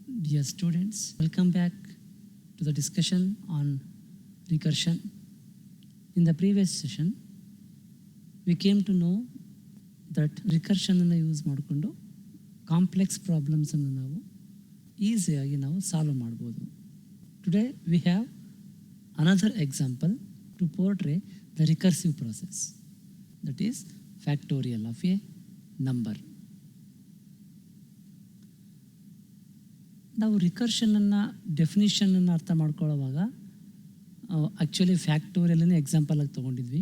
Dear students, welcome back to the discussion on recursion. In the previous session, we came to know that recursion ಅನ್ನು use ಮಾಡಿಕೊಂಡು complex ಪ್ರಾಬ್ಲಮ್ಸನ್ನು ನಾವು ಈಸಿಯಾಗಿ ನಾವು solve ಮಾಡ್ಬೋದು. Today we have another example to portray the recursive process, that is factorial of a number. ನಾವು ರಿಕರ್ಷನನ್ನು ಡೆಫಿನಿಷನನ್ನು ಅರ್ಥ ಮಾಡ್ಕೊಳ್ಳೋವಾಗ actually ಫ್ಯಾಕ್ಟೋರಿಯಲನ್ನೇ example ಆಗಿ ತೊಗೊಂಡಿದ್ವಿ.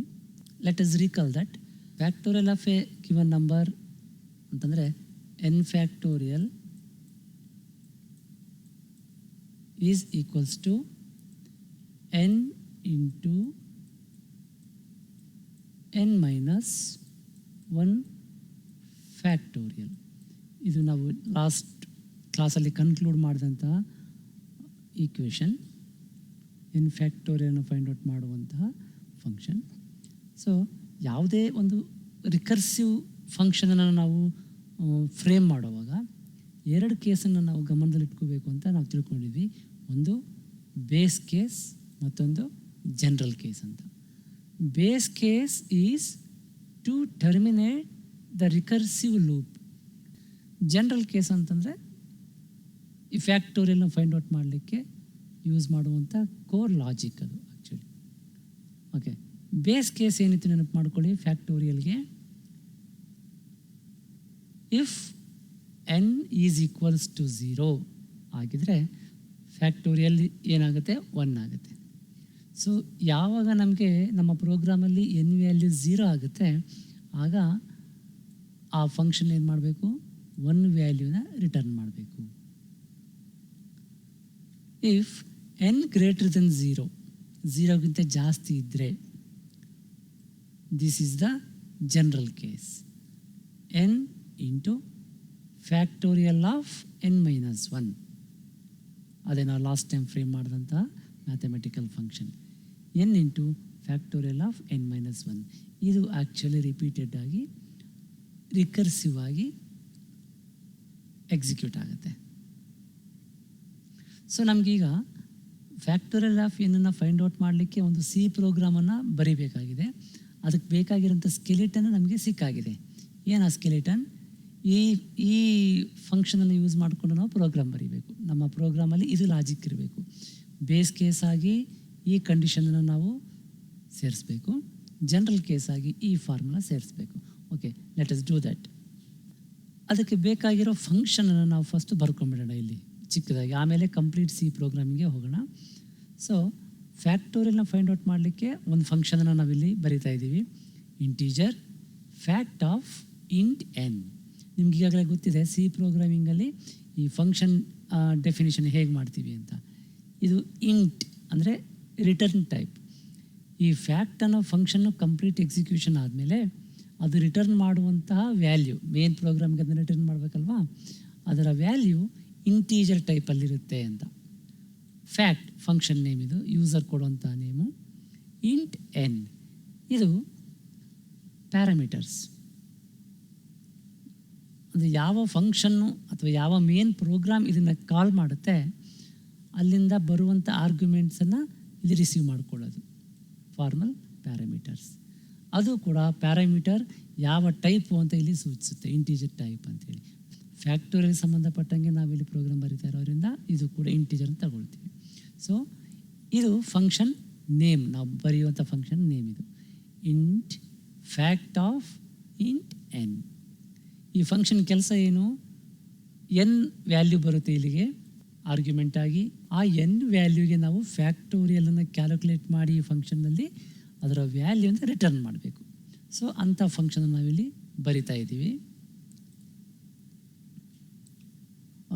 Let us recall that factorial of a given number ಅಂತಂದರೆ n factorial is equals to n into n minus one factorial. ಇದು ನಾವು last ಕ್ಲಾಸಲ್ಲಿ conclude ಮಾಡಿದಂತಹ ಈಕ್ವೇಷನ್, ಎನ್ ಫ್ಯಾಕ್ಟೋರಿಯಲ್ನ ಫೈಂಡ್ ಔಟ್ ಮಾಡುವಂತಹ ಫಂಕ್ಷನ್. ಸೊ ಯಾವುದೇ ಒಂದು ರಿಕರ್ಸಿವ್ ಫಂಕ್ಷನನ್ನು ನಾವು ಫ್ರೇಮ್ ಮಾಡುವಾಗ ಎರಡು ಕೇಸನ್ನು ನಾವು ಗಮನದಲ್ಲಿಟ್ಕೋಬೇಕು ಅಂತ ನಾವು ತಿಳ್ಕೊಂಡಿದ್ವಿ. ಒಂದು ಬೇಸ್ ಕೇಸ್, ಮತ್ತೊಂದು ಜನರಲ್ ಕೇಸ್ ಅಂತ. Base case is to terminate the recursive loop. General case ಅಂತಂದರೆ ಈ ಫ್ಯಾಕ್ಟೋರಿಯಲ್ನ ಫೈಂಡ್ ಔಟ್ ಮಾಡಲಿಕ್ಕೆ ಯೂಸ್ ಮಾಡುವಂಥ ಕೋರ್ ಲಾಜಿಕ್ ಅದು ಆ್ಯಕ್ಚುಲಿ. ಓಕೆ, ಬೇಸ್ ಕೇಸ್ ಏನಿತ್ತು ನೆನಪು ಮಾಡ್ಕೊಳ್ಳಿ. ಫ್ಯಾಕ್ಟೋರಿಯಲ್ಗೆ if n is equals to zero ಆಗಿದ್ರೆ ಫ್ಯಾಕ್ಟೋರಿಯಲ್ ಏನಾಗುತ್ತೆ, ಒನ್ ಆಗುತ್ತೆ. ಸೊ ಯಾವಾಗ ನಮಗೆ ನಮ್ಮ ಪ್ರೋಗ್ರಾಮಲ್ಲಿ ಎನ್ ವ್ಯಾಲ್ಯೂ ಝೀರೋ ಆಗುತ್ತೆ ಆಗ ಆ ಫಂಕ್ಷನ್ ಏನು ಮಾಡಬೇಕು, ಒನ್ ವ್ಯಾಲ್ಯೂನ ರಿಟರ್ನ್ ಮಾಡಬೇಕು. If n greater then zero, ಝೀರೋಗಿಂತ ಜಾಸ್ತಿ ಇದ್ದರೆ this is the general case. N into factorial of n minus one, ಅದೇ ನಾವು ಲಾಸ್ಟ್ ಟೈಮ್ ಫ್ರೇಮ್ ಮಾಡಿದಂಥ mathematical function. N into factorial of n minus one. ಇದು actually repeated ಆಗಿ recursive ಆಗಿ execute ಆಗುತ್ತೆ. ಸೊ ನಮಗೀಗ ಫ್ಯಾಕ್ಟೋರಿಯಲ್ ಆಫ್ ಏನನ್ನು find out ಮಾಡಲಿಕ್ಕೆ ಒಂದು ಸಿ ಪ್ರೋಗ್ರಾಮನ್ನು ಬರೀಬೇಕಾಗಿದೆ. ಅದಕ್ಕೆ ಬೇಕಾಗಿರೋಂಥ ಸ್ಕೆಲಿಟನ್ ನಮಗೆ ಸಿಕ್ಕಾಗಿದೆ. ಏನು ಆ ಸ್ಕೆಲಿಟನ್? ಈ ಫಂಕ್ಷನನ್ನು ಯೂಸ್ ಮಾಡಿಕೊಂಡು ನಾವು ಪ್ರೋಗ್ರಾಮ್ ಬರೀಬೇಕು. ನಮ್ಮ ಪ್ರೋಗ್ರಾಮಲ್ಲಿ ಇದು ಲಾಜಿಕ್ ಇರಬೇಕು. ಬೇಸ್ ಕೇಸ್ ಆಗಿ ಈ ಕಂಡೀಷನನ್ನು ನಾವು ಸೇರಿಸ್ಬೇಕು, ಜನರಲ್ ಕೇಸ್ ಆಗಿ ಈ ಫಾರ್ಮುಲಾ ಸೇರಿಸ್ಬೇಕು. Okay, let us do that. ಅದಕ್ಕೆ ಬೇಕಾಗಿರೋ ಫಂಕ್ಷನನ್ನು ನಾವು ಫಸ್ಟು ಬರ್ಕೊಂಬಿಡೋಣ ಇಲ್ಲಿ ಚಿಕ್ಕದಾಗಿ, ಆಮೇಲೆ ಕಂಪ್ಲೀಟ್ ಸಿ ಪ್ರೋಗ್ರಾಮಿಂಗ್ಗೆ ಹೋಗೋಣ. ಸೊ ಫ್ಯಾಕ್ಟೋರಿಯಲ್ನ ಫೈಂಡ್ ಔಟ್ ಮಾಡಲಿಕ್ಕೆ ಒಂದು ಫಂಕ್ಷನನ್ನು ನಾವಿಲ್ಲಿ ಬರಿತಾ ಇದ್ದೀವಿ. Integer fact of int N. ನಿಮ್ಗೆ ಈಗಾಗಲೇ ಗೊತ್ತಿದೆ ಸಿ ಪ್ರೋಗ್ರಾಮಿಂಗಲ್ಲಿ ಈ ಫಂಕ್ಷನ್ ಡೆಫಿನಿಷನ್ ಹೇಗೆ ಮಾಡ್ತೀವಿ ಅಂತ. ಇದು ಇಂಟ್ ಅಂದರೆ ರಿಟರ್ನ್ ಟೈಪ್. ಈ ಫ್ಯಾಕ್ಟ್ ಅನ್ನೋ ಫಂಕ್ಷನ್ನು ಕಂಪ್ಲೀಟ್ ಎಕ್ಸಿಕ್ಯೂಷನ್ ಆದಮೇಲೆ ಅದು ರಿಟರ್ನ್ ಮಾಡುವಂತಹ ವ್ಯಾಲ್ಯೂ, ಮೇನ್ ಪ್ರೋಗ್ರಾಮ್ಗೆ ಅದನ್ನು ರಿಟರ್ನ್ ಮಾಡಬೇಕಲ್ವಾ, ಅದರ ವ್ಯಾಲ್ಯೂ ಇಂಟೀಜರ್ ಟೈಪಲ್ಲಿರುತ್ತೆ ಅಂತ. ಫ್ಯಾಕ್ಟ್ ಫಂಕ್ಷನ್ ನೇಮ್, ಇದು ಯೂಸರ್ ಕೊಡುವಂಥ ನೇಮು. ಇಂಟ್ ಎನ್ ಇದು ಪ್ಯಾರಾಮೀಟರ್ಸ್. ಅಂದರೆ ಯಾವ ಫಂಕ್ಷನ್ನು ಅಥವಾ ಯಾವ ಮೇನ್ ಪ್ರೋಗ್ರಾಮ್ ಇದನ್ನು ಕಾಲ್ ಮಾಡುತ್ತೆ ಅಲ್ಲಿಂದ ಬರುವಂಥ ಆರ್ಗ್ಯುಮೆಂಟ್ಸನ್ನು ಇಲ್ಲಿ ರಿಸೀವ್ ಮಾಡ್ಕೊಳ್ಳೋದು ಫಾರ್ಮಲ್ ಪ್ಯಾರಾಮೀಟರ್ಸ್. ಅದು ಕೂಡ ಪ್ಯಾರಾಮೀಟರ್ ಯಾವ ಟೈಪು ಅಂತ ಇಲ್ಲಿ ಸೂಚಿಸುತ್ತೆ, ಇಂಟೀಜರ್ ಟೈಪ್ ಅಂತೇಳಿ. ಫ್ಯಾಕ್ಟೋರಿಯಲ್ಗೆ ಸಂಬಂಧಪಟ್ಟಂಗೆ ನಾವಿಲ್ಲಿ ಪ್ರೋಗ್ರಾಮ್ ಬರೀತಾ ಇರೋದ್ರಿಂದ ಇದು ಕೂಡ ಇಂಟೀಜರ್ ಅಂತ ತಗೊಳ್ತೀವಿ. ಸೊ ಇದು ಫಂಕ್ಷನ್ ನೇಮ್, ನಾವು ಬರೆಯುವಂಥ ಫಂಕ್ಷನ್ ನೇಮ್ ಇದು. Int fact of int N. ಈ ಫಂಕ್ಷನ್ ಕೆಲಸ ಏನು? ಎನ್ ವ್ಯಾಲ್ಯೂ ಬರುತ್ತೆ ಇಲ್ಲಿಗೆ ಆರ್ಗ್ಯುಮೆಂಟ್ ಆಗಿ. ಆ ಎನ್ ವ್ಯಾಲ್ಯೂಗೆ ನಾವು ಫ್ಯಾಕ್ಟೋರಿಯಲನ್ನು ಕ್ಯಾಲ್ಕುಲೇಟ್ ಮಾಡಿ ಈ ಫಂಕ್ಷನ್ನಲ್ಲಿ ಅದರ ವ್ಯಾಲ್ಯೂ ಅಂತ ರಿಟರ್ನ್ ಮಾಡಬೇಕು. ಸೊ ಅಂಥ ಫಂಕ್ಷನ್ ನಾವಿಲ್ಲಿ ಬರಿತಾ ಇದ್ದೀವಿ.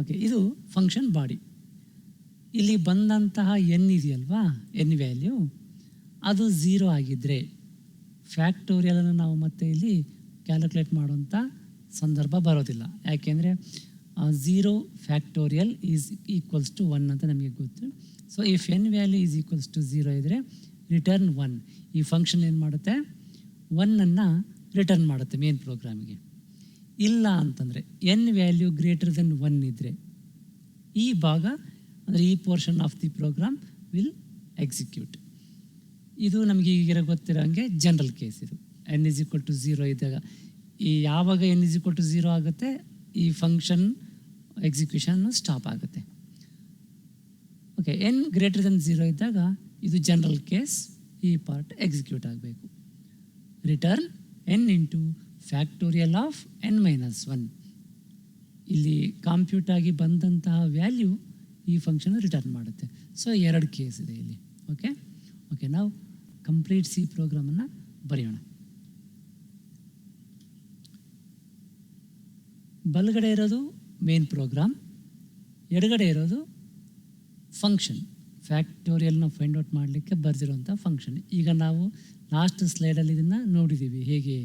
ಓಕೆ, ಇದು ಫಂಕ್ಷನ್ ಬಾಡಿ. ಇಲ್ಲಿ ಬಂದಂತಹ ಎನ್ ಇದೆಯಲ್ವಾ, ಎನ್ ವ್ಯಾಲ್ಯೂ ಅದು ಝೀರೋ ಆಗಿದ್ದರೆ ಫ್ಯಾಕ್ಟೋರಿಯಲನ್ನು ನಾವು ಮತ್ತೆ ಇಲ್ಲಿ ಕ್ಯಾಲ್ಕುಲೇಟ್ ಮಾಡುವಂಥ ಸಂದರ್ಭ ಬರೋದಿಲ್ಲ. ಯಾಕೆಂದರೆ zero factorial is equals to one ಅಂತ ನಮಗೆ ಗೊತ್ತು. So if n value is equals to zero ಇದ್ದರೆ ರಿಟರ್ನ್ ಒನ್. ಈ ಫಂಕ್ಷನ್ ಏನು ಮಾಡುತ್ತೆ, ಒನ್ನನ್ನು ರಿಟರ್ನ್ ಮಾಡುತ್ತೆ ಮೇನ್ ಪ್ರೋಗ್ರಾಮಿಗೆ. ಇಲ್ಲ ಅಂತಂದರೆ n value greater than one ಇದ್ದರೆ ಈ ಭಾಗ ಅಂದರೆ ಈ portion of the program will execute. ಇದು ನಮಗೆ ಈಗಿರೋ ಗೊತ್ತಿರೋ ಹಂಗೆ ಜನರಲ್ ಕೇಸ್. ಇದು n=0 ಇದ್ದಾಗ ಈ ಯಾವಾಗ n=0 ಆಗುತ್ತೆ ಈ ಫಂಕ್ಷನ್ ಎಕ್ಸಿಕ್ಯೂಷನ್ ಸ್ಟಾಪ್ ಆಗುತ್ತೆ. ಓಕೆ, n greater than 0 ಇದ್ದಾಗ ಇದು ಜನರಲ್ ಕೇಸ್, ಈ ಪಾರ್ಟ್ ಎಕ್ಸಿಕ್ಯೂಟ್ ಆಗಬೇಕು. Return n into factorial of n-1. ಇಲ್ಲಿ ಕಾಂಪ್ಯೂಟ್ ಆಗಿ ಬಂದಂತಹ ವ್ಯಾಲ್ಯೂ ಈ ಫಂಕ್ಷನ್ ರಿಟರ್ನ್ ಮಾಡುತ್ತೆ. ಸೊ 2 ಕೇಸ್ ಇದೆ ಇಲ್ಲಿ. ಓಕೆ, ನಾವು ಕಂಪ್ಲೀಟ್ ಸಿ ಪ್ರೋಗ್ರಾಮನ್ನು ಬರೆಯೋಣ. ಬಲಗಡೆ ಇರೋದು ಮೇನ್ ಪ್ರೋಗ್ರಾಮ್, ಎಡಗಡೆ ಇರೋದು ಫಂಕ್ಷನ್, ಫ್ಯಾಕ್ಟೋರಿಯಲ್ನ ಫೈಂಡ್ ಔಟ್ ಮಾಡಲಿಕ್ಕೆ ಬರೆದಿರೋಂಥ ಫಂಕ್ಷನ್. ಈಗ ನಾವು ಲಾಸ್ಟ್ ಸ್ಲೈಡಲ್ಲಿ ಇದನ್ನು ನೋಡಿದ್ದೀವಿ, ಹೇಗೆ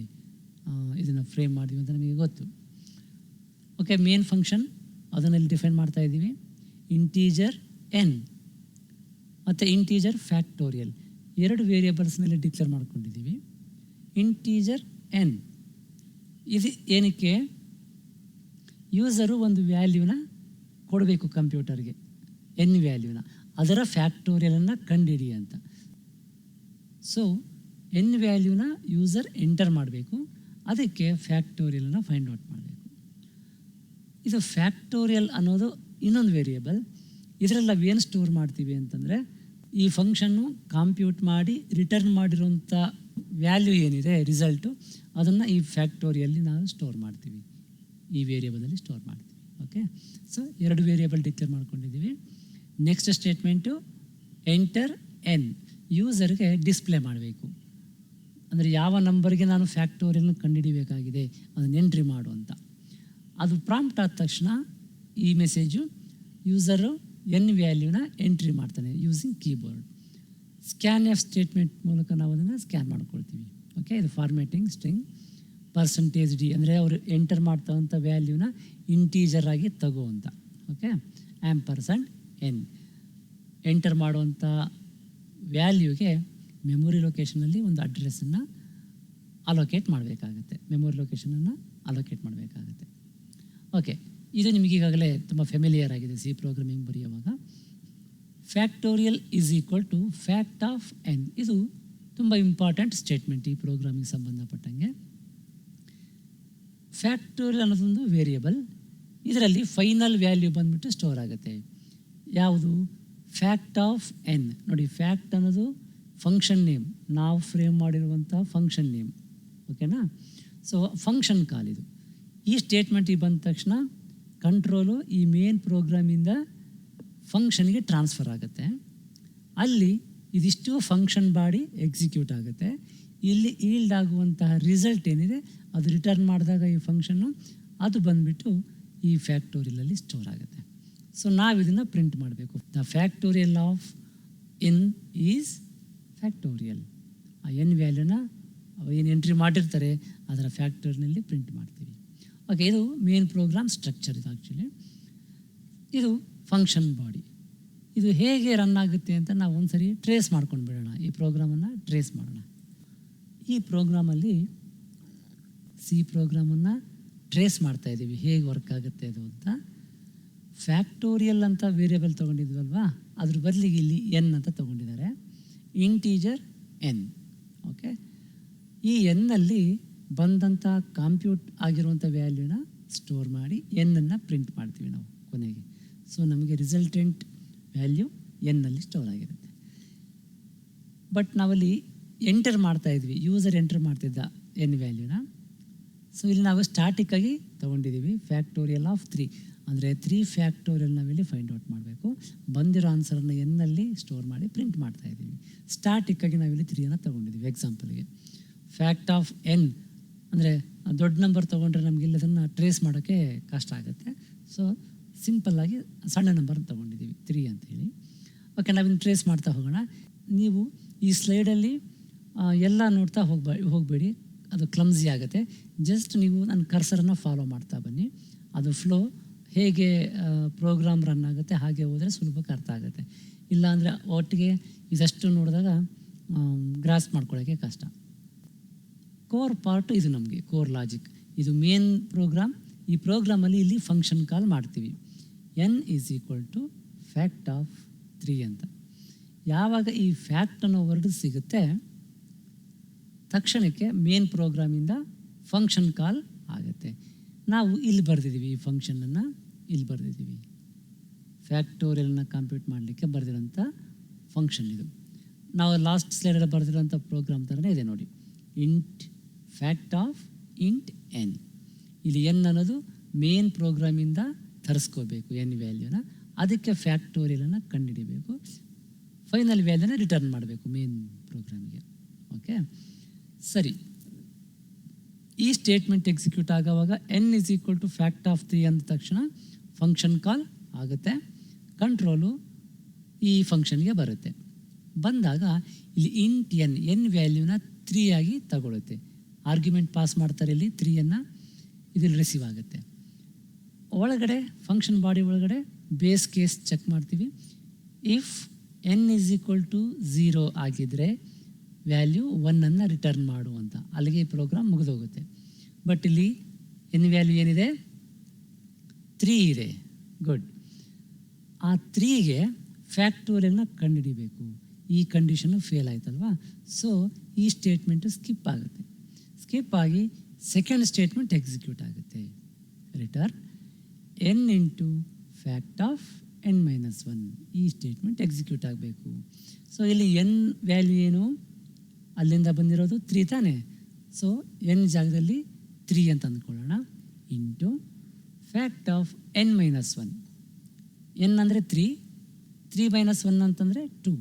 ಇದನ್ನು ಫ್ರೇಮ್ ಮಾಡಿದ್ವಿ ಅಂತ ನಮಗೆ ಗೊತ್ತು. ಓಕೆ, ಮೇನ್ ಫಂಕ್ಷನ್ ಅದನ್ನಲ್ಲಿ ಡಿಫೈನ್ ಮಾಡ್ತಾ ಇದ್ದೀವಿ. ಇಂಟೀಜರ್ n ಮತ್ತು ಇಂಟೀಜರ್ ಫ್ಯಾಕ್ಟೋರಿಯಲ್ 2 ವೇರಿಯೇಬಲ್ಸ್ ಮೇಲೆ ಡಿಕ್ಲೇರ್ ಮಾಡ್ಕೊಂಡಿದ್ದೀವಿ. ಇಂಟೀಜರ್ n ಇದು ಏನಕ್ಕೆ, ಯೂಸರು ಒಂದು ವ್ಯಾಲ್ಯೂನ ಕೊಡಬೇಕು ಕಂಪ್ಯೂಟರ್ಗೆ, n ವ್ಯಾಲ್ಯೂನ, ಅದರ ಫ್ಯಾಕ್ಟೋರಿಯಲನ್ನು ಕಂಡುಹಿಡಿ ಅಂತ. ಸೊ n ವ್ಯಾಲ್ಯೂನ ಯೂಸರ್ ಎಂಟರ್ ಮಾಡಬೇಕು, ಅದಕ್ಕೆ ಫ್ಯಾಕ್ಟೋರಿಯಲನ್ನು ಫೈಂಡ್ ಔಟ್ ಮಾಡಬೇಕು. ಇದು ಫ್ಯಾಕ್ಟೋರಿಯಲ್ ಅನ್ನೋದು ಇನ್ನೊಂದು ವೇರಿಯೇಬಲ್. ಇದರಲ್ಲಿ ನಾವು ಏನು ಸ್ಟೋರ್ ಮಾಡ್ತೀವಿ ಅಂತಂದರೆ, ಈ ಫಂಕ್ಷನ್ನು ಕಾಂಪ್ಯೂಟ್ ಮಾಡಿ ರಿಟರ್ನ್ ಮಾಡಿರೋಂಥ ವ್ಯಾಲ್ಯೂ ಏನಿದೆ ರಿಸಲ್ಟು, ಅದನ್ನು ಈ ಫ್ಯಾಕ್ಟೋರಿಯಲ್ಲಿ ನಾವು ಸ್ಟೋರ್ ಮಾಡ್ತೀವಿ, ಈ ವೇರಿಯೇಬಲಲ್ಲಿ ಸ್ಟೋರ್ ಮಾಡ್ತೀವಿ. ಓಕೆ, ಸೊ 2 ವೇರಿಯೇಬಲ್ ಡಿಕ್ಲೇರ್ ಮಾಡ್ಕೊಂಡಿದ್ದೀವಿ. ನೆಕ್ಸ್ಟ್ ಸ್ಟೇಟ್ಮೆಂಟು ಎಂಟರ್ n, ಯೂಸರ್ಗೆ ಡಿಸ್ಪ್ಲೇ ಮಾಡಬೇಕು. ಅಂದರೆ ಯಾವ ನಂಬರ್ಗೆ ನಾನು ಫ್ಯಾಕ್ಟೋರಿಯಲ್ನ ಕಂಡುಹಿಡಿಬೇಕಾಗಿದೆ ಅದನ್ನು ಎಂಟ್ರಿ ಮಾಡು ಅಂತ. ಅದು ಪ್ರಾಂಪ್ಟ್ ಆದ ತಕ್ಷಣ ಈ ಮೆಸೇಜು ಯೂಸರು n ವ್ಯಾಲ್ಯೂನ ಎಂಟ್ರಿ ಮಾಡ್ತಾನೆ using keyboard. Scan F statement ಮೂಲಕ ನಾವು ಅದನ್ನು ಸ್ಕ್ಯಾನ್ ಮಾಡ್ಕೊಳ್ತೀವಿ. ಓಕೆ, ಇದು ಫಾರ್ಮ್ಯಾಟಿಂಗ್ ಸ್ಟ್ರಿಂಗ್. %d ಅಂದರೆ ಅವರು ಎಂಟರ್ ಮಾಡ್ತವಂಥ ವ್ಯಾಲ್ಯೂನ ಇಂಟೀಜರ್ ಆಗಿ ತಗೋ ಅಂತ. ಓಕೆ, $n ಎಂಟರ್ ಮಾಡುವಂಥ ವ್ಯಾಲ್ಯೂಗೆ ಮೆಮೊರಿ ಲೊಕೇಶನಲ್ಲಿ ಒಂದು ಅಡ್ರೆಸ್ಸನ್ನು ಅಲೋಕೇಟ್ ಮಾಡಬೇಕಾಗುತ್ತೆ, ಮೆಮೊರಿ ಲೊಕೇಶನನ್ನು ಅಲೋಕೇಟ್ ಮಾಡಬೇಕಾಗುತ್ತೆ. ಓಕೆ, ಇದು ನಿಮಗೀಗಾಗಲೇ ತುಂಬ ಫೆಮಿಲಿಯರ್ ಆಗಿದೆ ಸಿ ಪ್ರೋಗ್ರಾಮಿಂಗ್ ಬರೆಯುವಾಗ. Factorial is equal to fact of n, ಇದು ತುಂಬ ಇಂಪಾರ್ಟೆಂಟ್ ಸ್ಟೇಟ್ಮೆಂಟ್ ಈ ಪ್ರೋಗ್ರಾಮಿಂಗ್ ಸಂಬಂಧಪಟ್ಟಂಗೆ. ಫ್ಯಾಕ್ಟೋರಿಯಲ್ ಅನ್ನೋದೊಂದು ವೇರಿಯೇಬಲ್, ಇದರಲ್ಲಿ ಫೈನಲ್ ವ್ಯಾಲ್ಯೂ ಬಂದುಬಿಟ್ಟು ಸ್ಟೋರ್ ಆಗುತ್ತೆ. ಯಾವುದು, ಫ್ಯಾಕ್ಟ್ ಆಫ್ n. ನೋಡಿ, ಫ್ಯಾಕ್ಟ್ ಅನ್ನೋದು ಫಂಕ್ಷನ್ ನೇಮ್, ನಾವು ಫ್ರೇಮ್ ಮಾಡಿರುವಂಥ ಫಂಕ್ಷನ್ ನೇಮ್. ಓಕೆನಾ, ಸೊ ಫಂಕ್ಷನ್ ಕಾಲ್ ಇದು. ಈ ಸ್ಟೇಟ್ಮೆಂಟಿಗೆ ಬಂದ ತಕ್ಷಣ ಕಂಟ್ರೋಲು ಈ ಮೇನ್ ಪ್ರೋಗ್ರಾಮಿಂದ ಫಂಕ್ಷನ್ಗೆ ಟ್ರಾನ್ಸ್ಫರ್ ಆಗುತ್ತೆ. ಅಲ್ಲಿ ಇದಿಷ್ಟು ಫಂಕ್ಷನ್ ಬಾಡಿ ಎಕ್ಸಿಕ್ಯೂಟ್ ಆಗುತ್ತೆ. ಇಲ್ಲಿ ಈಲ್ಡ್ ಆಗುವಂತಹ ರಿಸಲ್ಟ್ ಏನಿದೆ ಅದು ರಿಟರ್ನ್ ಮಾಡಿದಾಗ ಈ ಫಂಕ್ಷನ್ನು ಅದು ಬಂದುಬಿಟ್ಟು ಈ ಫ್ಯಾಕ್ಟೋರಿಯಲಲ್ಲಿ ಸ್ಟೋರ್ ಆಗುತ್ತೆ. ಸೊ ನಾವು ಇದನ್ನು ಪ್ರಿಂಟ್ ಮಾಡಬೇಕು. The factorial of n is factorial. ಆ n ವ್ಯಾಲ್ಯೂನ ಏನು ಎಂಟ್ರಿ ಮಾಡಿರ್ತಾರೆ ಅದರ ಫ್ಯಾಕ್ಟೋರಿಯಲ್ಲಿ ಪ್ರಿಂಟ್ ಮಾಡ್ತೀವಿ. ಓಕೆ, ಇದು ಮೇನ್ ಪ್ರೋಗ್ರಾಮ್ ಸ್ಟ್ರಕ್ಚರ್. ಇದು ಆ್ಯಕ್ಚುಲಿ ಇದು ಫಂಕ್ಷನ್ ಬಾಡಿ. ಇದು ಹೇಗೆ ರನ್ ಆಗುತ್ತೆ ಅಂತ ನಾವು ಒಂದು ಸರಿ ಟ್ರೇಸ್ ಮಾಡ್ಕೊಂಡು ಬಿಡೋಣ. ಈ ಪ್ರೋಗ್ರಾಮನ್ನು ಟ್ರೇಸ್ ಮಾಡೋಣ. ಈ ಪ್ರೋಗ್ರಾಮಲ್ಲಿ ಸಿ ಪ್ರೋಗ್ರಾಮನ್ನು ಟ್ರೇಸ್ ಮಾಡ್ತಾ ಇದ್ದೀವಿ, ಹೇಗೆ ವರ್ಕ್ ಆಗುತ್ತೆ ಅದು ಅಂತ. ಫ್ಯಾಕ್ಟೋರಿಯಲ್ ಅಂತ ವೇರಿಯೇಬಲ್ ತೊಗೊಂಡಿದ್ವಲ್ವಾ, ಅದ್ರ ಬದಲಿಗೆ ಇಲ್ಲಿ n ಅಂತ ತೊಗೊಂಡಿದ್ದಾರೆ, ಇಂಟೀಜರ್ n. ಓಕೆ, ಈ n-ನಲ್ಲಿ ಬಂದಂಥ ಕಾಂಪ್ಯೂಟ್ ಆಗಿರುವಂಥ ವ್ಯಾಲ್ಯೂನ ಸ್ಟೋರ್ ಮಾಡಿ n-ಅನ್ನು ಪ್ರಿಂಟ್ ಮಾಡ್ತೀವಿ ನಾವು ಕೊನೆಗೆ. ಸೊ ನಮಗೆ ರಿಸಲ್ಟೆಂಟ್ ವ್ಯಾಲ್ಯೂ n-ನಲ್ಲಿ ಸ್ಟೋರ್ ಆಗಿರುತ್ತೆ. ಬಟ್ ನಾವಲ್ಲಿ ಎಂಟರ್ ಮಾಡ್ತಾ ಇದ್ವಿ, ಯೂಸರ್ ಎಂಟರ್ ಮಾಡ್ತಿದ್ದ n ವ್ಯಾಲ್ಯೂನ. ಸೊ ಇಲ್ಲಿ ನಾವು ಸ್ಟಾಟಿಕ್ಕಾಗಿ ತೊಗೊಂಡಿದ್ದೀವಿ ಫ್ಯಾಕ್ಟೋರಿಯಲ್ ಆಫ್ 3, ಅಂದರೆ 3 ಫ್ಯಾಕ್ಟೋರಿಯಲ್ ನಾವಿಲ್ಲಿ ಫೈಂಡ್ ಔಟ್ ಮಾಡಬೇಕು. ಬಂದಿರೋ ಆನ್ಸರನ್ನು n-ನಲ್ಲಿ ಸ್ಟೋರ್ ಮಾಡಿ ಪ್ರಿಂಟ್ ಮಾಡ್ತಾ ಇದ್ದೀವಿ. ಸ್ಟಾಟಿಕ್ಕಾಗಿ ನಾವಿಲ್ಲಿ 3 ತೊಗೊಂಡಿದ್ದೀವಿ. ಎಕ್ಸಾಂಪಲ್ಗೆ ಫ್ಯಾಕ್ಟ್ ಆಫ್ n ಅಂದರೆ ದೊಡ್ಡ ನಂಬರ್ ತೊಗೊಂಡ್ರೆ ನಮಗೆ ಅದನ್ನು ಟ್ರೇಸ್ ಮಾಡೋಕ್ಕೆ ಕಷ್ಟ ಆಗುತ್ತೆ. ಸೊ ಸಿಂಪಲ್ಲಾಗಿ ಸಣ್ಣ ನಂಬರ್ ತೊಗೊಂಡಿದ್ದೀವಿ 3 ಅಂತೇಳಿ. ಓಕೆ, ನಾವಿನ್ನು ಟ್ರೇಸ್ ಮಾಡ್ತಾ ಹೋಗೋಣ. ನೀವು ಈ ಸ್ಲೈಡಲ್ಲಿ ಎಲ್ಲ ನೋಡ್ತಾ ಹೋಗಬೇಡಿ, ಅದು ಕ್ಲಮ್ಸಿ ಆಗುತ್ತೆ. ಜಸ್ಟ್ ನೀವು ನನ್ನ ಕರ್ಸರನ್ನು ಫಾಲೋ ಮಾಡ್ತಾ ಬನ್ನಿ. ಅದು ಫ್ಲೋ ಹೇಗೆ ಪ್ರೋಗ್ರಾಮ್ ರನ್ ಆಗುತ್ತೆ ಹಾಗೆ ಹೋದರೆ ಸುಲಭಕ್ಕೆ ಅರ್ಥ ಆಗುತ್ತೆ. ಇಲ್ಲಾಂದರೆ ಒಟ್ಟಿಗೆ ಇದಷ್ಟು ನೋಡಿದಾಗ ಗ್ರಾಸ್ ಮಾಡ್ಕೊಳ್ಳೋಕ್ಕೆ ಕಷ್ಟ. ಕೋರ್ ಪಾರ್ಟು ಇದು ನಮಗೆ ಕೋರ್ ಲಾಜಿಕ್. ಇದು ಮೇನ್ ಪ್ರೋಗ್ರಾಮ್. ಈ ಪ್ರೋಗ್ರಾಮಲ್ಲಿ ಇಲ್ಲಿ ಫಂಕ್ಷನ್ ಕಾಲ್ ಮಾಡ್ತೀವಿ. N is equal to fact of 3 ಅಂತ. ಯಾವಾಗ ಈ ಫ್ಯಾಕ್ಟ್ ಅನ್ನೋ ವರ್ಡ್ ಸಿಗುತ್ತೆ ತಕ್ಷಣಕ್ಕೆ ಮೇನ್ ಪ್ರೋಗ್ರಾಮಿಂದ ಫಂಕ್ಷನ್ ಕಾಲ್ ಆಗುತ್ತೆ. ನಾವು ಇಲ್ಲಿ ಬರೆದಿದ್ದೀವಿ, ಈ ಫಂಕ್ಷನನ್ನು ಇಲ್ಲಿ ಬರೆದಿದ್ದೀವಿ. ಫ್ಯಾಕ್ಟೋರಿಯಲ್ನ ಕಂಪ್ಯೂಟ್ ಮಾಡಲಿಕ್ಕೆ ಬರೆದಿರೋಂಥ ಫಂಕ್ಷನ್ ಇದು. ನಾವು ಲಾಸ್ಟ್ ಸ್ಲೈಡಲ್ಲಿ ಬರೆದಿರೋಂಥ ಪ್ರೋಗ್ರಾಮ್ ಥರನೇ ಇದೆ ನೋಡಿ. Int fact of int n. ಇಲ್ಲಿ ಎನ್ ಅನ್ನೋದು ಮೇನ್ ಪ್ರೋಗ್ರಾಮಿಂದ ತರಿಸ್ಕೋಬೇಕು ಎನ್ ವ್ಯಾಲ್ಯೂನ, ಅದಕ್ಕೆ ಫ್ಯಾಕ್ಟೋರಿಯಲನ್ನು ಕಂಡುಹಿಡಿಬೇಕು, ಫೈನಲ್ ವ್ಯಾಲ್ಯೂನ ರಿಟರ್ನ್ ಮಾಡಬೇಕು ಮೇನ್ ಪ್ರೋಗ್ರಾಮಿಗೆ. ಓಕೆ, ಸರಿ. ಈ ಸ್ಟೇಟ್ಮೆಂಟ್ ಎಕ್ಸಿಕ್ಯೂಟ್ ಆಗೋವಾಗ n is equal to fact of 3 ಅಂದ ತಕ್ಷಣ ಫಂಕ್ಷನ್ ಕಾಲ್ ಆಗುತ್ತೆ. ಕಂಟ್ರೋಲು ಈ ಫಂಕ್ಷನ್ಗೆ ಬರುತ್ತೆ. ಬಂದಾಗ ಇಲ್ಲಿ ಇಂಟ್ ಎನ್ ವ್ಯಾಲ್ಯೂನ 3 ಆಗಿ ತಗೊಳುತ್ತೆ. ಆರ್ಗ್ಯುಮೆಂಟ್ ಪಾಸ್ ಮಾಡ್ತಾರೆ ಇಲ್ಲಿ 3ಯನ್ನು, ಇದಿಲ್ಲಿ ರಿಸೀವ್ ಆಗುತ್ತೆ. ಒಳಗಡೆ ಫಂಕ್ಷನ್ ಬಾಡಿ ಒಳಗಡೆ ಬೇಸ್ ಕೇಸ್ ಚೆಕ್ ಮಾಡ್ತೀವಿ. If n is equal to 0 ಆಗಿದ್ದರೆ ವ್ಯಾಲ್ಯೂ 1 ರಿಟರ್ನ್ ಮಾಡು ಅಂತ. ಅಲ್ಲಿಗೆ ಈ ಪ್ರೋಗ್ರಾಮ್ ಮುಗಿದೋಗುತ್ತೆ. ಬಟ್ ಇಲ್ಲಿ ಎನ್ ವ್ಯಾಲ್ಯೂ ಏನಿದೆ 3 ಇದೆ. ಗುಡ್. ಆ 3ಗೆ ಫ್ಯಾಕ್ಟೋರಿಯಲ್ನ ಕಂಡುಹಿಡಿಬೇಕು. ಈ ಕಂಡೀಷನ್ನು ಫೇಲ್ ಆಯ್ತಲ್ವಾ, ಸೊ ಈ ಸ್ಟೇಟ್ಮೆಂಟು ಸ್ಕಿಪ್ ಆಗುತ್ತೆ. ಸ್ಕಿಪ್ ಆಗಿ ಸೆಕೆಂಡ್ ಸ್ಟೇಟ್ಮೆಂಟ್ ಎಕ್ಸಿಕ್ಯೂಟ್ ಆಗುತ್ತೆ. Return n into fact of n-1. ಈ ಸ್ಟೇಟ್ಮೆಂಟ್ ಎಕ್ಸಿಕ್ಯೂಟ್ ಆಗಬೇಕು. ಸೊ ಇಲ್ಲಿ ಎನ್ ವ್ಯಾಲ್ಯೂ ಏನು, ಅಲ್ಲಿಂದ ಬಂದಿರೋದು 3 ತಾನೇ. ಸೊ ಎನ್ ಜಾಗದಲ್ಲಿ 3 ಅಂತ ಅಂದ್ಕೊಳ್ಳೋಣ. Into fact of n-1. N ಅಂದರೆ 3, 3 - 1 ಅಂತಂದರೆ 2.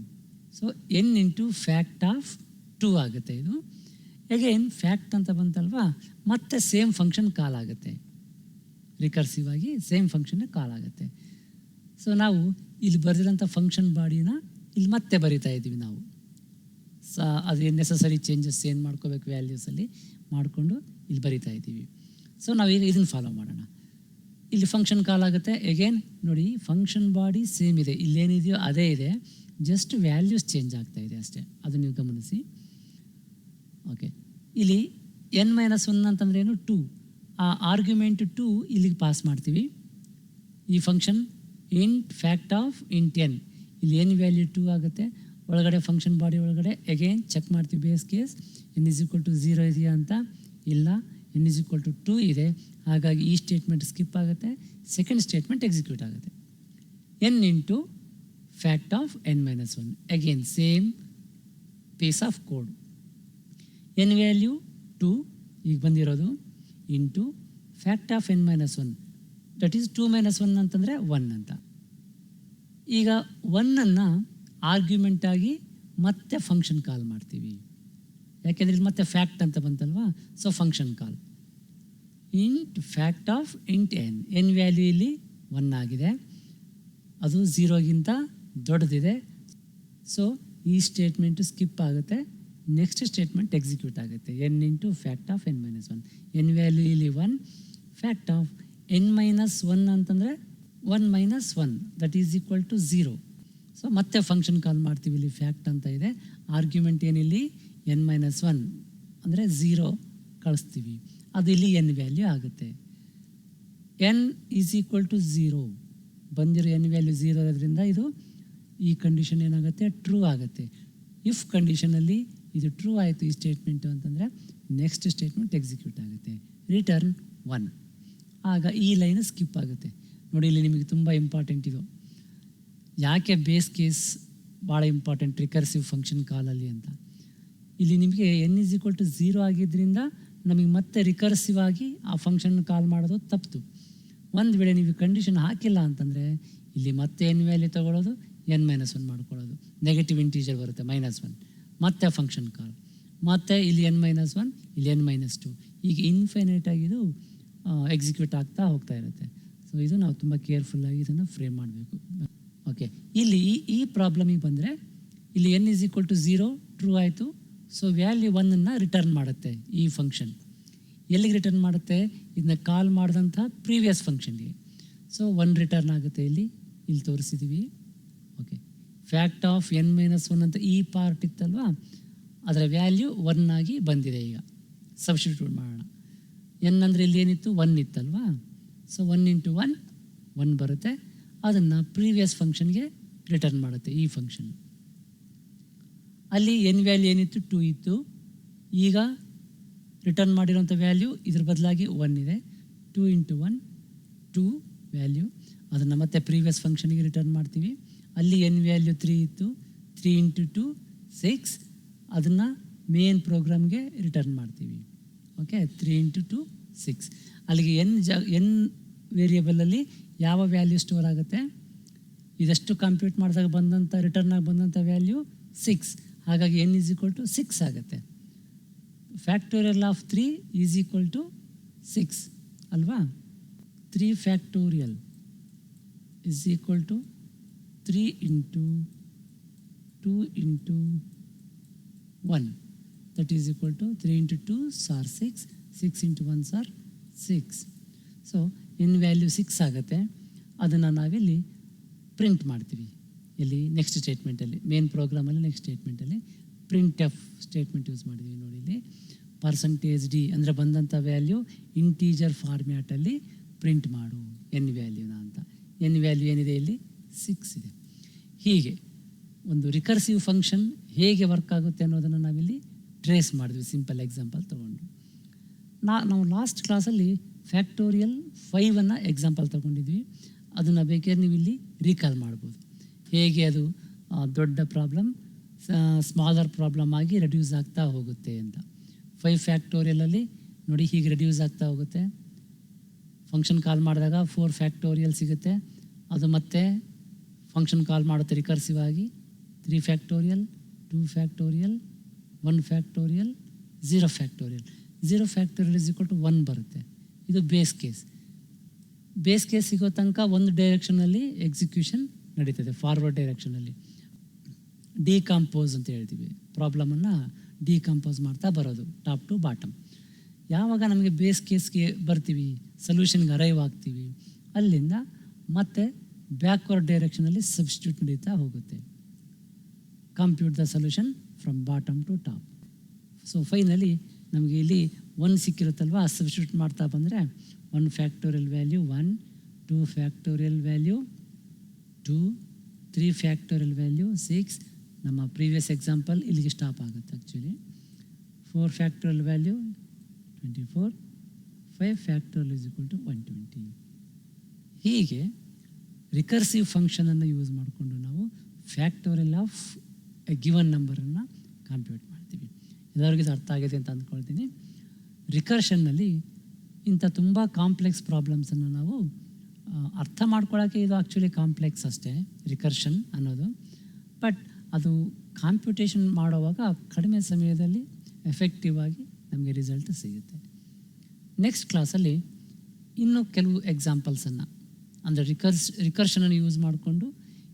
So n into fact of 2 ಆಗುತ್ತೆ ಇದು. ಅಗೇನ್ ಫ್ಯಾಕ್ಟ್ ಅಂತ ಬಂತಲ್ವಾ, ಮತ್ತೆ ಸೇಮ್ ಫಂಕ್ಷನ್ ಕಾಲ್ ಆಗುತ್ತೆ. ರಿಕರ್ಸಿವ್ ಆಗಿ ಸೇಮ್ ಫಂಕ್ಷನ್ನೇ ಕಾಲ್ ಆಗುತ್ತೆ. ಸೊ ನಾವು ಇಲ್ಲಿ ಬರೆದಿರೋಂಥ ಫಂಕ್ಷನ್ ಬಾಡಿನ ಇಲ್ಲಿ ಮತ್ತೆ ಬರಿತಾ ಇದ್ದೀವಿ ನಾವು. ಅದು ನೆಸಸರಿ ಚೇಂಜಸ್ ಏನು ಮಾಡ್ಕೋಬೇಕು ವ್ಯಾಲ್ಯೂಸಲ್ಲಿ ಮಾಡಿಕೊಂಡು ಇಲ್ಲಿ ಬರಿತಾ ಇದ್ದೀವಿ. ಸೊ ನಾವೀಗ ಇದನ್ನು ಫಾಲೋ ಮಾಡೋಣ. ಇಲ್ಲಿ ಫಂಕ್ಷನ್ ಕಾಲ್ ಆಗುತ್ತೆ. ಎಗೇನ್ ನೋಡಿ, ಫಂಕ್ಷನ್ ಬಾಡಿ ಸೇಮ್ ಇದೆ, ಇಲ್ಲೇನಿದೆಯೋ ಅದೇ ಇದೆ, ಜಸ್ಟ್ ವ್ಯಾಲ್ಯೂಸ್ ಚೇಂಜ್ ಆಗ್ತಾ ಇದೆ ಅಷ್ಟೇ. ಅದು ನೀವು ಗಮನಿಸಿ. ಓಕೆ, ಇಲ್ಲಿ n-1 ಅಂತಂದ್ರೆ ಏನು 2. ಆ ಆರ್ಗ್ಯುಮೆಂಟ್ 2 ಇಲ್ಲಿಗೆ ಪಾಸ್ ಮಾಡ್ತೀವಿ. ಈ function int fact of int n, ಇಲ್ಲಿ ಎನ್ ವ್ಯಾಲ್ಯೂ 2 ಆಗುತ್ತೆ. ಒಳಗಡೆ ಫಂಕ್ಷನ್ ಬಾಡಿ ಒಳಗಡೆ ಎಗೇನ್ ಚೆಕ್ ಮಾಡ್ತೀವಿ ಬೇಸ್ ಕೇಸ್, n = 0 ಇದೆಯಾ ಅಂತ. ಇಲ್ಲ, n = 2 ಇದೆ. ಹಾಗಾಗಿ ಈ ಸ್ಟೇಟ್ಮೆಂಟ್ ಸ್ಕಿಪ್ ಆಗುತ್ತೆ. ಸೆಕೆಂಡ್ ಸ್ಟೇಟ್ಮೆಂಟ್ ಎಕ್ಸಿಕ್ಯೂಟ್ ಆಗುತ್ತೆ. N into fact of n-1. Again same piece of code. N value 2 ಈಗ ಬಂದಿರೋದು into fact of n-1, that is 2 - 1 ಅಂತಂದರೆ 1 ಅಂತ. ಈಗ 1 ಆರ್ಗ್ಯುಮೆಂಟ್ ಆಗಿ ಮತ್ತೆ ಫಂಕ್ಷನ್ ಕಾಲ್ ಮಾಡ್ತೀವಿ, ಯಾಕೆಂದರೆ ಇಲ್ಲಿ ಮತ್ತೆ ಫ್ಯಾಕ್ಟ್ ಅಂತ ಬಂತಲ್ವಾ. So function call int fact of int n value ಇಲ್ಲಿ 1 ಆಗಿದೆ, ಅದು 0ಗಿಂತ ದೊಡ್ಡದಿದೆ. ಸೊ ಈ ಸ್ಟೇಟ್ಮೆಂಟು ಸ್ಕಿಪ್ ಆಗುತ್ತೆ. ನೆಕ್ಸ್ಟ್ ಸ್ಟೇಟ್ಮೆಂಟ್ ಎಕ್ಸಿಕ್ಯೂಟ್ ಆಗುತ್ತೆ. N into fact of n-1. N value ಇಲ್ಲಿ 1, ಫ್ಯಾಕ್ಟ್ ಆಫ್ n-1 ಅಂತಂದರೆ 1 - 1 that is equal to 0. So ಮತ್ತೆ ಫಂಕ್ಷನ್ ಕಾಲ್ ಮಾಡ್ತೀವಿ. ಇಲ್ಲಿ ಫ್ಯಾಕ್ಟ್ ಅಂತ ಇದೆ, ಆರ್ಗ್ಯುಮೆಂಟ್ ಏನಿಲ್ಲಿ n-1 ಅಂದರೆ 0 ಕಳಿಸ್ತೀವಿ. ಅದು ಇಲ್ಲಿ ಎನ್ ವ್ಯಾಲ್ಯೂ ಆಗುತ್ತೆ. n = 0 ಬಂದಿರೋ ಎನ್ ವ್ಯಾಲ್ಯೂ 0 ಇರೋದ್ರಿಂದ ಇದು ಈ ಕಂಡೀಷನ್ ಏನಾಗುತ್ತೆ, ಟ್ರೂ ಆಗುತ್ತೆ. ಇಫ್ ಕಂಡೀಷನಲ್ಲಿ ಇದು ಟ್ರೂ ಆಯಿತು ಈ ಸ್ಟೇಟ್ಮೆಂಟು ಅಂತಂದರೆ ನೆಕ್ಸ್ಟ್ ಸ್ಟೇಟ್ಮೆಂಟ್ ಎಕ್ಸಿಕ್ಯೂಟ್ ಆಗುತ್ತೆ. ರಿಟರ್ನ್ 1. ಆಗ ಈ ಲೈನ್ ಸ್ಕಿಪ್ ಆಗುತ್ತೆ. ನೋಡಿ, ಇಲ್ಲಿ ನಿಮಗೆ ತುಂಬ ಇಂಪಾರ್ಟೆಂಟ್ ಇದು. ಯಾಕೆ ಬೇಸ್ ಕೇಸ್ ಭಾಳ ಇಂಪಾರ್ಟೆಂಟ್ ರಿಕರ್ಸಿವ್ ಫಂಕ್ಷನ್ ಕಾಲಲ್ಲಿ ಅಂತ. ಇಲ್ಲಿ ನಿಮಗೆ n = 0 ಆಗಿದ್ದರಿಂದ ನಮಗೆ ಮತ್ತೆ ರಿಕರ್ಸಿವ್ ಆಗಿ ಆ ಫಂಕ್ಷನ್ ಕಾಲ್ ಮಾಡೋದು ತಪ್ಪಿತು. ಒಂದು ವೇಳೆ ನೀವು ಕಂಡೀಷನ್ ಹಾಕಿಲ್ಲ ಅಂತಂದರೆ ಇಲ್ಲಿ ಮತ್ತೆ ಎನ್ ವ್ಯಾಲ್ಯೂ ತೊಗೊಳ್ಳೋದು, n-1 ಮಾಡ್ಕೊಳ್ಳೋದು, ನೆಗೆಟಿವ್ ಇಂಟೀಜರ್ ಬರುತ್ತೆ -1, ಮತ್ತೆ ಫಂಕ್ಷನ್ ಕಾಲ್, ಮತ್ತು ಇಲ್ಲಿ n-1, ಇಲ್ಲಿ n-2, ಈಗ ಇನ್ಫೈನೈಟ್ ಆಗಿದು ಎಕ್ಸಿಕ್ಯೂಟ್ ಆಗ್ತಾ ಹೋಗ್ತಾ ಇರುತ್ತೆ. ಸೊ ಇದು ನಾವು ತುಂಬ ಕೇರ್ಫುಲ್ಲಾಗಿ ಇದನ್ನು ಫ್ರೇಮ್ ಮಾಡಬೇಕು. ಓಕೆ, ಇಲ್ಲಿ ಈ ಪ್ರಾಬ್ಲಮಿಗೆ ಬಂದರೆ ಇಲ್ಲಿ n = 0 ಟ್ರೂ ಆಯಿತು. ಸೊ ವ್ಯಾಲ್ಯೂ 1 ರಿಟರ್ನ್ ಮಾಡುತ್ತೆ ಈ ಫಂಕ್ಷನ್. ಎಲ್ಲಿಗೆ ರಿಟರ್ನ್ ಮಾಡುತ್ತೆ, ಇದನ್ನ ಕಾಲ್ ಮಾಡಿದಂಥ ಪ್ರೀವಿಯಸ್ ಫಂಕ್ಷನ್ಗೆ. ಸೊ 1 ರಿಟರ್ನ್ ಆಗುತ್ತೆ. ಇಲ್ಲಿ ತೋರಿಸಿದ್ದೀವಿ. ಓಕೆ, ಫ್ಯಾಕ್ಟ್ ಆಫ್ n-1 ಅಂತ ಈ ಪಾರ್ಟ್ ಇತ್ತಲ್ವಾ, ಅದರ ವ್ಯಾಲ್ಯೂ 1 ಆಗಿ ಬಂದಿದೆ. ಈಗ ಸಬ್ಸ್ಟಿಟ್ಯೂಟ್ ಮಾಡೋಣ. n ಅಂದರೆ ಇಲ್ಲಿ ಏನಿತ್ತು, 1 ಇತ್ತಲ್ವಾ. ಸೊ 1 × 1 ಬರುತ್ತೆ. ಅದನ್ನು ಪ್ರೀವಿಯಸ್ ಫಂಕ್ಷನ್ಗೆ ರಿಟರ್ನ್ ಮಾಡುತ್ತೆ ಈ ಫಂಕ್ಷನ್. ಅಲ್ಲಿ ಎನ್ ವ್ಯಾಲ್ಯೂ ಏನಿತ್ತು 2 ಇತ್ತು, ಈಗ ರಿಟರ್ನ್ ಮಾಡಿರೋಂಥ ವ್ಯಾಲ್ಯೂ ಇದ್ರ ಬದಲಾಗಿ 1 ಇದೆ. 2 × 1 2 ವ್ಯಾಲ್ಯೂ, ಅದನ್ನು ಮತ್ತೆ ಪ್ರೀವಿಯಸ್ ಫಂಕ್ಷನ್ಗೆ ರಿಟರ್ನ್ ಮಾಡ್ತೀವಿ. ಅಲ್ಲಿ ಎನ್ ವ್ಯಾಲ್ಯೂ 3 ಇತ್ತು, 3 × 2 6, ಅದನ್ನು ಮೇನ್ ಪ್ರೋಗ್ರಾಮ್ಗೆ ರಿಟರ್ನ್ ಮಾಡ್ತೀವಿ. ಓಕೆ, 3 × 2 6. ಅಲ್ಲಿಗೆ ಎನ್ ವೇರಿಯೇಬಲಲ್ಲಿ ಯಾವ ವ್ಯಾಲ್ಯೂ ಸ್ಟೋರ್ ಆಗುತ್ತೆ, ಇದಷ್ಟು ಕಂಪ್ಯೂಟ್ ಮಾಡಿದಾಗ ಬಂದಂಥ ರಿಟರ್ನಾಗಿ ಬಂದಂಥ ವ್ಯಾಲ್ಯೂ 6. ಹಾಗಾಗಿ n = 6 ಆಗುತ್ತೆ. ಫ್ಯಾಕ್ಟೋರಿಯಲ್ ಆಫ್ 3 = 6 ಅಲ್ವಾ. 3 factorial = 3 × 2 × 1, that is equal to 3 × 2 are 6, 6 × 1 are 6. So n value 6 ಆಗುತ್ತೆ. ಅದನ್ನು ನಾವಿಲ್ಲಿ ಪ್ರಿಂಟ್ ಮಾಡ್ತೀವಿ. ಇಲ್ಲಿ ನೆಕ್ಸ್ಟ್ ಸ್ಟೇಟ್ಮೆಂಟಲ್ಲಿ, ಮೇನ್ ಪ್ರೋಗ್ರಾಮಲ್ಲಿ ನೆಕ್ಸ್ಟ್ ಸ್ಟೇಟ್ಮೆಂಟಲ್ಲಿ ಪ್ರಿಂಟ್ ಎಫ್ ಸ್ಟೇಟ್ಮೆಂಟ್ ಯೂಸ್ ಮಾಡಿದ್ವಿ. ನೋಡಿ ಇಲ್ಲಿ %d ಅಂದರೆ ಬಂದಂಥ ವ್ಯಾಲ್ಯೂ ಇಂಟೀಜರ್ ಫಾರ್ಮ್ಯಾಟಲ್ಲಿ ಪ್ರಿಂಟ್ ಮಾಡು ಎನ್ ವ್ಯಾಲ್ಯೂನ ಅಂತ. ಎನ್ ವ್ಯಾಲ್ಯೂ ಏನಿದೆ ಇಲ್ಲಿ 6 ಇದೆ. ಹೀಗೆ ಒಂದು ರಿಕರ್ಸಿವ್ ಫಂಕ್ಷನ್ ಹೇಗೆ ವರ್ಕ್ ಆಗುತ್ತೆ ಅನ್ನೋದನ್ನು ನಾವಿಲ್ಲಿ ಟ್ರೇಸ್ ಮಾಡಿದ್ವಿ ಸಿಂಪಲ್ ಎಕ್ಸಾಂಪಲ್ ತೊಗೊಂಡು. ನಾವು ಲಾಸ್ಟ್ ಕ್ಲಾಸಲ್ಲಿ ಫ್ಯಾಕ್ಟೋರಿಯಲ್ 5 ಎಕ್ಸಾಂಪಲ್ ತೊಗೊಂಡಿದ್ವಿ. ಅದನ್ನು ಬೇಕಾದ್ರೆ ನೀವು ಇಲ್ಲಿ ರೀಕಾಲ್ ಮಾಡ್ಬೋದು, ಹೇಗೆ ಅದು ದೊಡ್ಡ ಪ್ರಾಬ್ಲಮ್ ಸ್ಮಾಲರ್ ಪ್ರಾಬ್ಲಮ್ ಆಗಿ ರೆಡ್ಯೂಸ್ ಆಗ್ತಾ ಹೋಗುತ್ತೆ ಅಂತ. 5 ಫ್ಯಾಕ್ಟೋರಿಯಲಲ್ಲಿ ನೋಡಿ ಹೀಗೆ ರೆಡ್ಯೂಸ್ ಆಗ್ತಾ ಹೋಗುತ್ತೆ. ಫಂಕ್ಷನ್ ಕಾಲ್ ಮಾಡಿದಾಗ 4 ಫ್ಯಾಕ್ಟೋರಿಯಲ್ ಸಿಗುತ್ತೆ. ಅದು ಮತ್ತೆ ಫಂಕ್ಷನ್ ಕಾಲ್ ಮಾಡುತ್ತೆ ರಿಕರ್ಸಿವ್ ಆಗಿ 3 factorial, 2 factorial, 1 factorial, 0 factorial. 0 factorial = 1 ಬರುತ್ತೆ. ಇದು ಬೇಸ್ ಕೇಸ್. ಬೇಸ್ ಕೇಸ್ ಸಿಗೋ ತನಕ ಒಂದು ಡೈರೆಕ್ಷನಲ್ಲಿ ಎಕ್ಸಿಕ್ಯೂಷನ್ ನಡೀತದೆ, ಫಾರ್ವರ್ಡ್ ಡೈರೆಕ್ಷನಲ್ಲಿ. ಡಿಕಂಪೋಸ್ ಅಂತ ಹೇಳ್ತೀವಿ, ಪ್ರಾಬ್ಲಮನ್ನು ಡಿಕಂಪೋಸ್ ಮಾಡ್ತಾ ಬರೋದು ಟಾಪ್ ಟು ಬಾಟಮ್. ಯಾವಾಗ ನಮಗೆ ಬೇಸ್ ಕೇಸ್ಗೆ ಬರ್ತೀವಿ, ಸೊಲ್ಯೂಷನ್ಗೆ ಅರೈವ್ ಆಗ್ತೀವಿ, ಅಲ್ಲಿಂದ ಮತ್ತೆ ಬ್ಯಾಕ್ವರ್ಡ್ ಡೈರೆಕ್ಷನಲ್ಲಿ ಸಬ್ಸ್ಟಿಟ್ಯೂಟ್ ನಡೀತಾ ಹೋಗುತ್ತೆ. Compute the solution from bottom to top. So finally ನಮಗೆ ಇಲ್ಲಿ 1 ಸಿಕ್ಕಿರುತ್ತಲ್ವ, ಸಬ್ಸ್ಟಿಟ್ಯೂಟ್ ಮಾಡ್ತಾ ಬಂದರೆ 1 factorial value 1, 2 factorial value 2, 3 factorial value 6. ನಮ್ಮ ಪ್ರೀವಿಯಸ್ ಎಕ್ಸಾಂಪಲ್ ಇಲ್ಲಿಗೆ ಸ್ಟಾಪ್ ಆಗುತ್ತೆ ಆ್ಯಕ್ಚುಲಿ. 4 factorial value 24, 5 factorial = 120. ಹೀಗೆ ರಿಕರ್ಸಿವ್ ಫಂಕ್ಷನನ್ನು ಯೂಸ್ ಮಾಡಿಕೊಂಡು ನಾವು ಫ್ಯಾಕ್ಟೋರಿಯಲ್ ಆಫ್ ಎ ಗಿವನ್ ನಂಬರನ್ನು ಕಂಪ್ಯೂಟ್ ಮಾಡ್ತೀವಿ. ಎಲ್ಲರಿಗೂ ಇದು ಅರ್ಥ ಆಗಿದೆ ಅಂತ ಅಂದ್ಕೊಳ್ತೀನಿ. ರಿಕರ್ಷನ್ನಲ್ಲಿ ಇಂಥ ತುಂಬ ಕಾಂಪ್ಲೆಕ್ಸ್ ಪ್ರಾಬ್ಲಮ್ಸನ್ನು ನಾವು ಅರ್ಥ ಮಾಡ್ಕೊಳ್ಳೋಕ್ಕೆ ಇದು ಆ್ಯಕ್ಚುಲಿ ಕಾಂಪ್ಲೆಕ್ಸ್ ಅಷ್ಟೇ ರಿಕರ್ಷನ್ ಅನ್ನೋದು. ಬಟ್ ಅದು ಕಾಂಪ್ಯೂಟೇಷನ್ ಮಾಡುವಾಗ ಕಡಿಮೆ ಸಮಯದಲ್ಲಿ ಎಫೆಕ್ಟಿವ್ ಆಗಿ ನಮಗೆ ರಿಸಲ್ಟ್ ಸಿಗುತ್ತೆ. ನೆಕ್ಸ್ಟ್ ಕ್ಲಾಸಲ್ಲಿ ಇನ್ನೂ ಕೆಲವು ಎಕ್ಸಾಂಪಲ್ಸನ್ನು ಅಂದರೆ ರಿಕರ್ಷನನ್ನು ಯೂಸ್ ಮಾಡಿಕೊಂಡು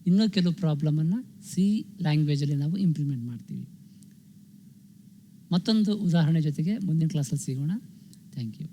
ಇನ್ನೂ ಕೆಲವು ಪ್ರಾಬ್ಲಮನ್ನು ಸಿ ಲ್ಯಾಂಗ್ವೇಜಲ್ಲಿ ನಾವು ಇಂಪ್ಲಿಮೆಂಟ್ ಮಾಡ್ತೀವಿ. ಮತ್ತೊಂದು ಉದಾಹರಣೆ ಜೊತೆಗೆ ಮುಂದಿನ ಕ್ಲಾಸಲ್ಲಿ ಸಿಗೋಣ. Thank you.